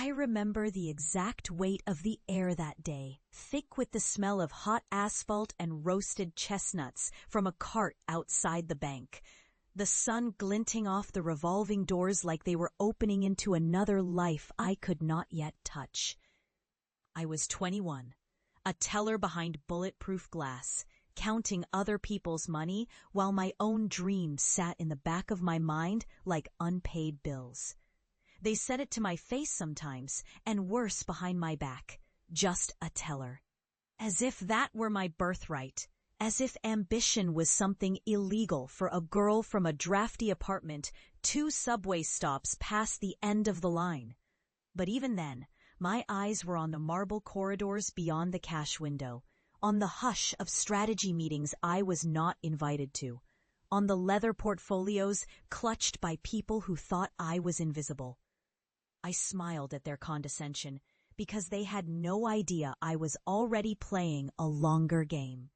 I remember the exact weight of the air that day, thick with the smell of hot asphalt and roasted chestnuts from a cart outside the bank. The sun glinting off the revolving doors like they were opening into another life I could not yet touch. I was 21, a teller behind bulletproof glass, counting other people's money while my own dreams sat in the back of my mind like unpaid bills. They said it to my face sometimes, and worse behind my back, just a teller. As if that were my birthright, as if ambition was something illegal for a girl from a drafty apartment 2 subway stops past the end of the line. But even then, my eyes were on the marble corridors beyond the cash window, on the hush of strategy meetings I was not invited to, on the leather portfolios clutched by people who thought I was invisible. I smiled at their condescension because they had no idea I was already playing a longer game.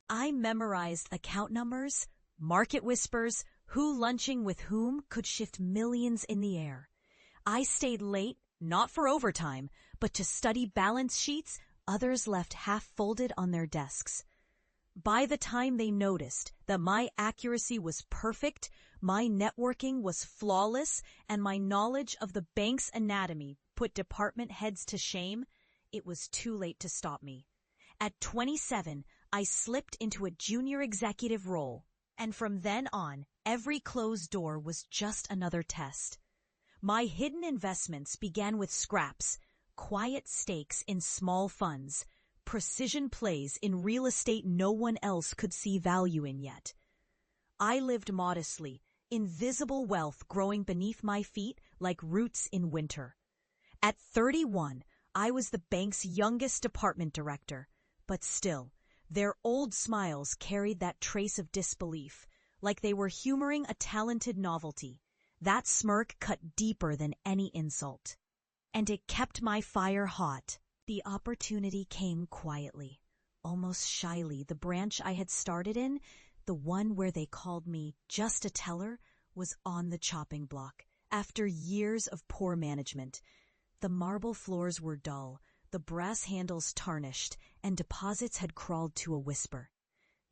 I memorized account numbers, market whispers, who lunching with whom could shift millions in the air. I stayed late, not for overtime, but to study balance sheets others left half-folded on their desks. By the time they noticed that my accuracy was perfect, my networking was flawless, and my knowledge of the bank's anatomy put department heads to shame, it was too late to stop me. At 27, I slipped into a junior executive role, and from then on, every closed door was just another test. My hidden investments began with scraps, quiet stakes in small funds, precision plays in real estate no one else could see value in yet. I lived modestly, invisible wealth growing beneath my feet like roots in winter. At 31, I was the bank's youngest department director, but still, their old smiles carried that trace of disbelief, like they were humoring a talented novelty. That smirk cut deeper than any insult. And it kept my fire hot. The opportunity came quietly, almost shyly. The branch I had started in, the one where they called me just a teller, was on the chopping block. After years of poor management, the marble floors were dull, the brass handles tarnished, and deposits had crawled to a whisper.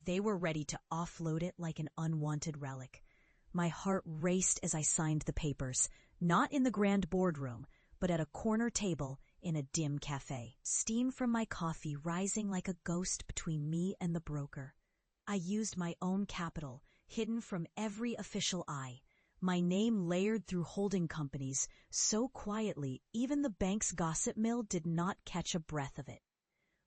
They were ready to offload it like an unwanted relic. My heart raced as I signed the papers, not in the grand boardroom, but at a corner table in a dim cafe, steam from my coffee rising like a ghost between me and the broker. I used my own capital, hidden from every official eye, my name layered through holding companies, so quietly even the bank's gossip mill did not catch a breath of it.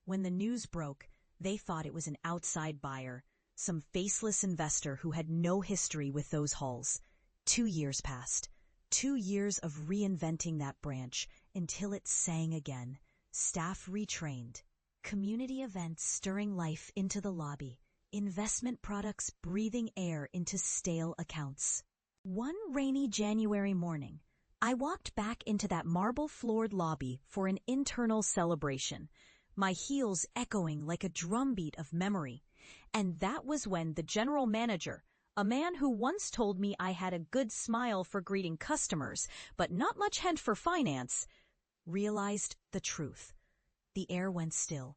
When the news broke, they thought it was an outside buyer, some faceless investor who had no history with those halls. 2 years passed. 2 years of reinventing that branch until it sang again, staff retrained, community events stirring life into the lobby, investment products breathing air into stale accounts. One rainy January morning, I walked back into that marble-floored lobby for an internal celebration, my heels echoing like a drumbeat of memory, and that was when the general manager, a man who once told me I had a good smile for greeting customers, but not much head for finance, realized the truth. The air went still.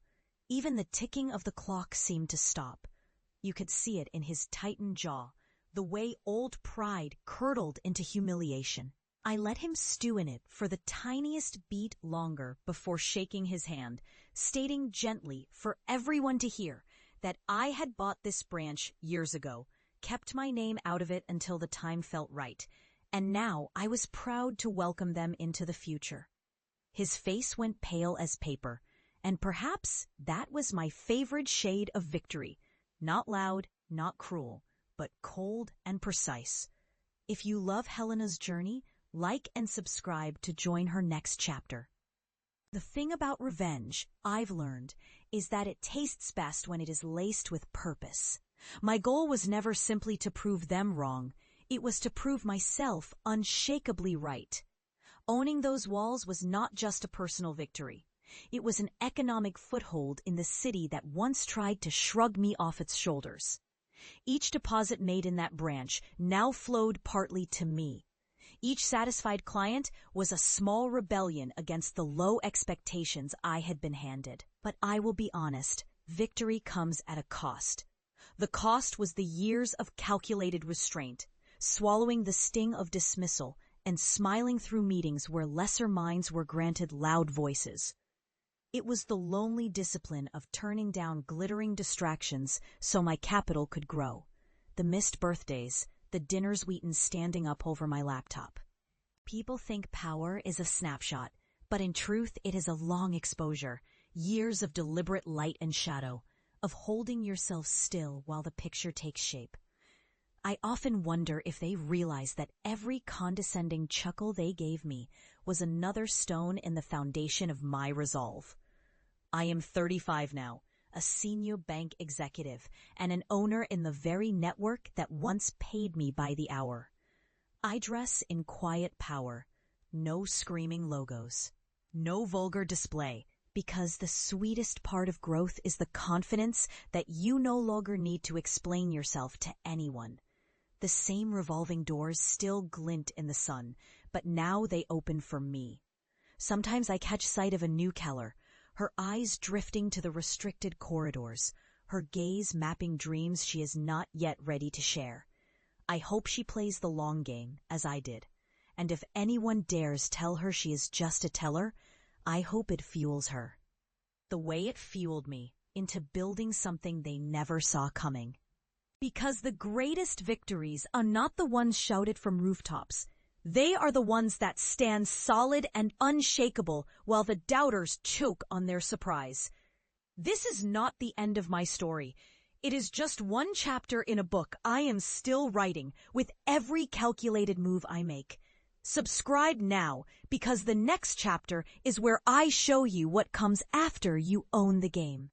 Even the ticking of the clock seemed to stop. You could see it in his tightened jaw, the way old pride curdled into humiliation. I let him stew in it for the tiniest beat longer before shaking his hand, stating gently for everyone to hear that I had bought this branch years ago, kept my name out of it until the time felt right, and now I was proud to welcome them into the future. His face went pale as paper, and perhaps that was my favorite shade of victory. Not loud, not cruel, but cold and precise. If you love Helena's journey, like and subscribe to join her next chapter. The thing about revenge, I've learned, is that it tastes best when it is laced with purpose. My goal was never simply to prove them wrong. It was to prove myself unshakably right. Owning those walls was not just a personal victory. It was an economic foothold in the city that once tried to shrug me off its shoulders. Each deposit made in that branch now flowed partly to me. Each satisfied client was a small rebellion against the low expectations I had been handed. But I will be honest, victory comes at a cost. The cost was the years of calculated restraint, swallowing the sting of dismissal, and smiling through meetings where lesser minds were granted loud voices. It was the lonely discipline of turning down glittering distractions so my capital could grow. The missed birthdays, the dinners eaten standing up over my laptop. People think power is a snapshot, but in truth it is a long exposure, years of deliberate light and shadow, of holding yourself still while the picture takes shape. I often wonder if they realize that every condescending chuckle they gave me was another stone in the foundation of my resolve. I am 35 now, a senior bank executive, and an owner in the very network that once paid me by the hour. I dress in quiet power, no screaming logos, no vulgar display, because the sweetest part of growth is the confidence that you no longer need to explain yourself to anyone. The same revolving doors still glint in the sun, but now they open for me. Sometimes I catch sight of a new Keller, her eyes drifting to the restricted corridors, her gaze mapping dreams she is not yet ready to share. I hope she plays the long game, as I did, and if anyone dares tell her she is just a teller, I hope it fuels her. The way it fueled me into building something they never saw coming. Because the greatest victories are not the ones shouted from rooftops. They are the ones that stand solid and unshakable while the doubters choke on their surprise. This is not the end of my story. It is just one chapter in a book I am still writing with every calculated move I make. Subscribe now, because the next chapter is where I show you what comes after you own the game.